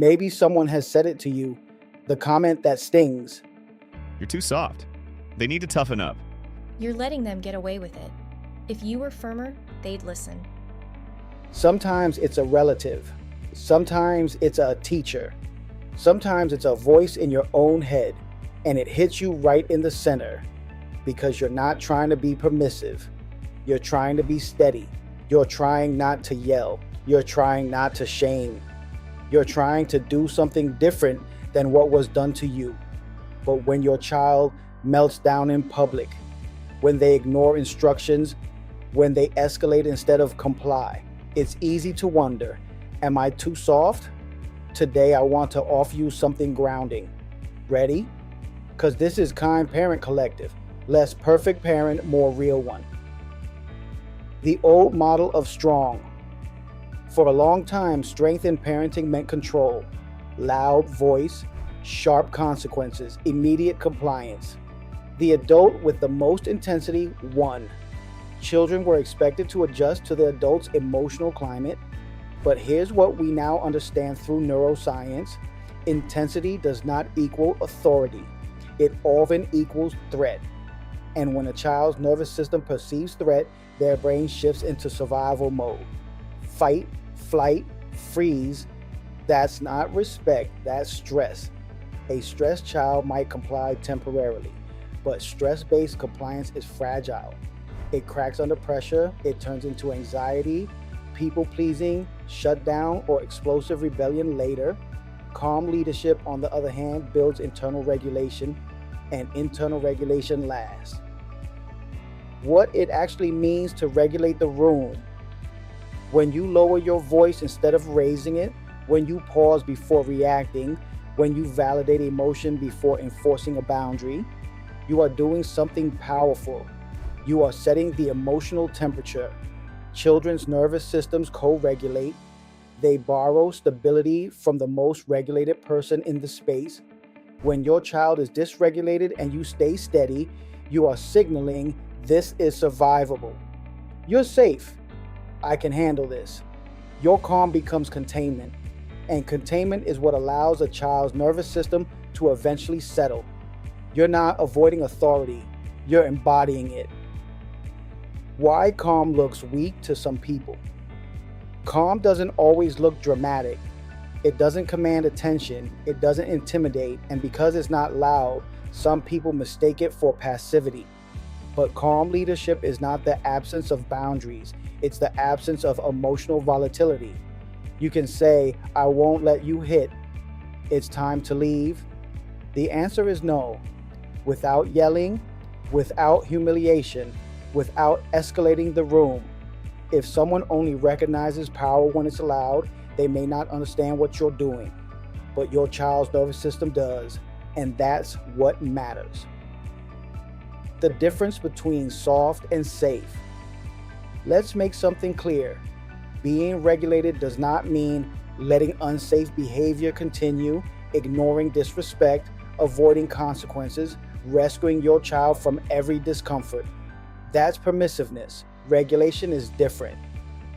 Maybe someone has said it to you, the comment that stings. You're too soft. They need to toughen up. You're letting them get away with it. If you were firmer, they'd listen. Sometimes it's a relative. Sometimes it's a teacher. Sometimes it's a voice in your own head, and it hits you right in the center because you're not trying to be permissive. You're trying to be steady. You're trying not to yell. You're trying not to shame. You're trying to do something different than what was done to you. But when your child melts down in public, when they ignore instructions, when they escalate instead of comply, it's easy to wonder, am I too soft? Today I want to offer you something grounding. Ready? Because this is Kind Parent Collective. Less perfect parent, more real one. The old model of strong. For a long time, strength in parenting meant control, loud voice, sharp consequences, immediate compliance. The adult with the most intensity won. Children were expected to adjust to the adult's emotional climate. But here's what we now understand through neuroscience. Intensity does not equal authority. It often equals threat. And when a child's nervous system perceives threat, their brain shifts into survival mode. Fight, flight, freeze. That's not respect, that's stress. A stressed child might comply temporarily, but stress-based compliance is fragile. It cracks under pressure, it turns into anxiety, people-pleasing, shutdown, or explosive rebellion later. Calm leadership, on the other hand, builds internal regulation, and internal regulation lasts. What it actually means to regulate the room. When you lower your voice instead of raising it, when you pause before reacting, when you validate emotion before enforcing a boundary, you are doing something powerful. You are setting the emotional temperature. Children's nervous systems co-regulate. They borrow stability from the most regulated person in the space. When your child is dysregulated and you stay steady, you are signaling this is survivable. You're safe. I can handle this. Your calm becomes containment. And containment is what allows a child's nervous system to eventually settle. You're not avoiding authority. You're embodying it. Why calm looks weak to some people. Calm doesn't always look dramatic. It doesn't command attention. It doesn't intimidate. And because it's not loud, some people mistake it for passivity. But calm leadership is not the absence of boundaries. It's the absence of emotional volatility. You can say, I won't let you hit. It's time to leave. The answer is no. Without yelling, without humiliation, without escalating the room. If someone only recognizes power when it's allowed, they may not understand what you're doing. But your child's nervous system does, and that's what matters. The difference between soft and safe. Let's make something clear. Being regulated does not mean letting unsafe behavior continue, ignoring disrespect, avoiding consequences, rescuing your child from every discomfort. That's permissiveness. Regulation is different.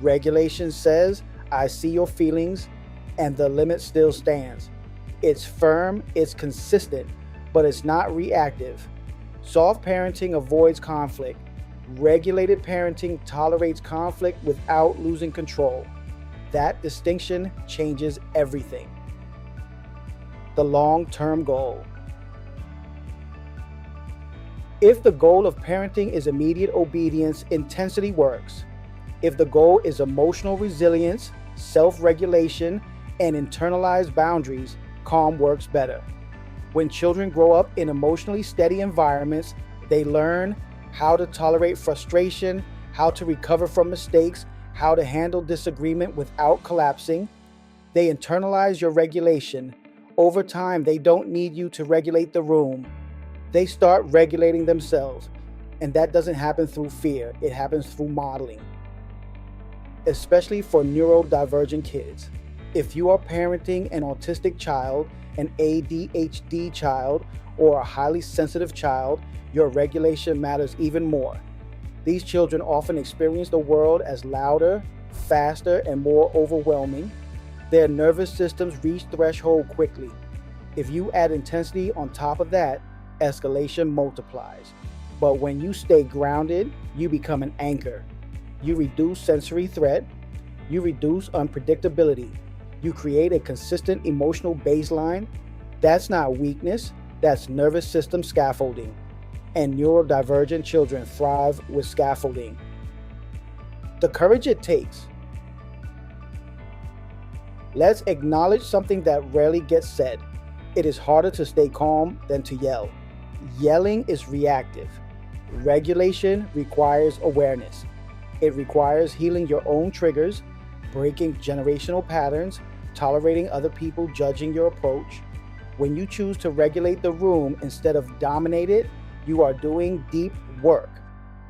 Regulation says, I see your feelings, and the limit still stands. It's firm, it's consistent, but it's not reactive. Soft parenting avoids conflict. Regulated parenting tolerates conflict without losing control. That distinction changes everything. The long-term goal. If the goal of parenting is immediate obedience, intensity works. If the goal is emotional resilience, self-regulation, and internalized boundaries, calm works better. When children grow up in emotionally steady environments, they learn how to tolerate frustration, how to recover from mistakes, how to handle disagreement without collapsing. They internalize your regulation. Over time, they don't need you to regulate the room. They start regulating themselves. And that doesn't happen through fear. It happens through modeling. Especially for neurodivergent kids. If you are parenting an autistic child, an ADHD child, or a highly sensitive child, your regulation matters even more. These children often experience the world as louder, faster, and more overwhelming. Their nervous systems reach threshold quickly. If you add intensity on top of that, escalation multiplies. But when you stay grounded, you become an anchor. You reduce sensory threat. You reduce unpredictability. You create a consistent emotional baseline. That's not weakness, that's nervous system scaffolding. And neurodivergent children thrive with scaffolding. The courage it takes. Let's acknowledge something that rarely gets said. It is harder to stay calm than to yell. Yelling is reactive. Regulation requires awareness. It requires healing your own triggers, breaking generational patterns, tolerating other people judging your approach. When you choose to regulate the room instead of dominate it, you are doing deep work.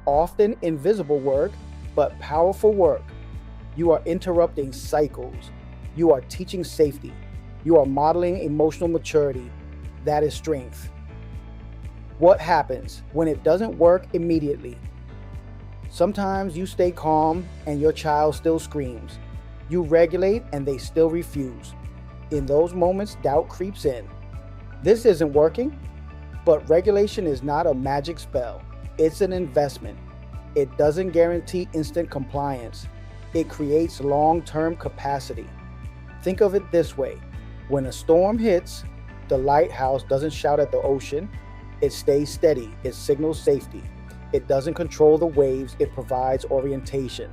Often invisible work, but powerful work. You are interrupting cycles. You are teaching safety. You are modeling emotional maturity. That is strength. What happens when it doesn't work immediately? Sometimes you stay calm and your child still screams. You regulate and they still refuse. In those moments, doubt creeps in. This isn't working, but regulation is not a magic spell. It's an investment. It doesn't guarantee instant compliance. It creates long-term capacity. Think of it this way. When a storm hits, the lighthouse doesn't shout at the ocean. It stays steady. It signals safety. It doesn't control the waves. It provides orientation.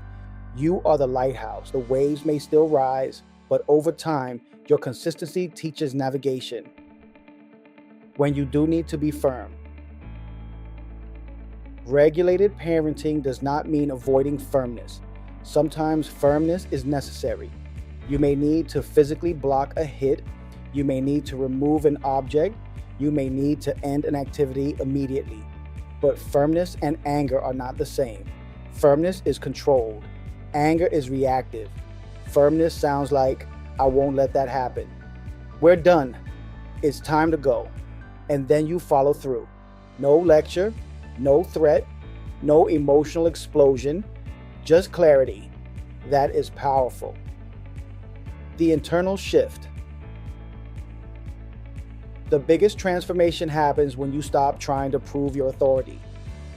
You are the lighthouse. The waves may still rise, but over time, your consistency teaches navigation. When you do need to be firm. Regulated parenting does not mean avoiding firmness. Sometimes firmness is necessary. You may need to physically block a hit. You may need to remove an object. You may need to end an activity immediately. But firmness and anger are not the same. Firmness is controlled. Anger is reactive. Firmness sounds like, I won't let that happen. We're done. It's time to go. And then you follow through. No lecture, no threat, no emotional explosion, just clarity. That is powerful. The internal shift. The biggest transformation happens when you stop trying to prove your authority.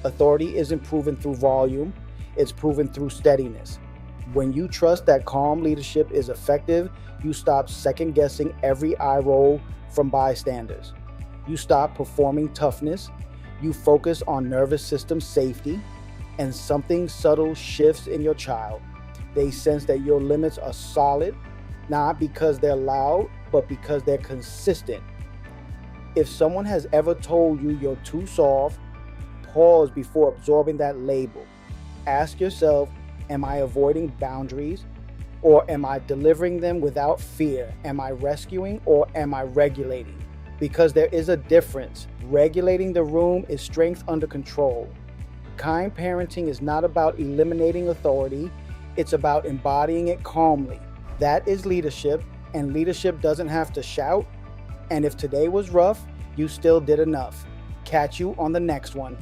Authority isn't proven through volume, it's proven through steadiness. When you trust that calm leadership is effective, you stop second-guessing every eye roll from bystanders. You stop performing toughness, you focus on nervous system safety, and something subtle shifts in your child. They sense that your limits are solid, not because they're loud, but because they're consistent. If someone has ever told you you're too soft, pause before absorbing that label. Ask yourself, am I avoiding boundaries, or am I delivering them without fear? Am I rescuing or am I regulating? Because there is a difference. Regulating the room is strength under control. Kind parenting is not about eliminating authority, it's about embodying it calmly. That is leadership, and leadership doesn't have to shout. And if today was rough, you still did enough. Catch you on the next one.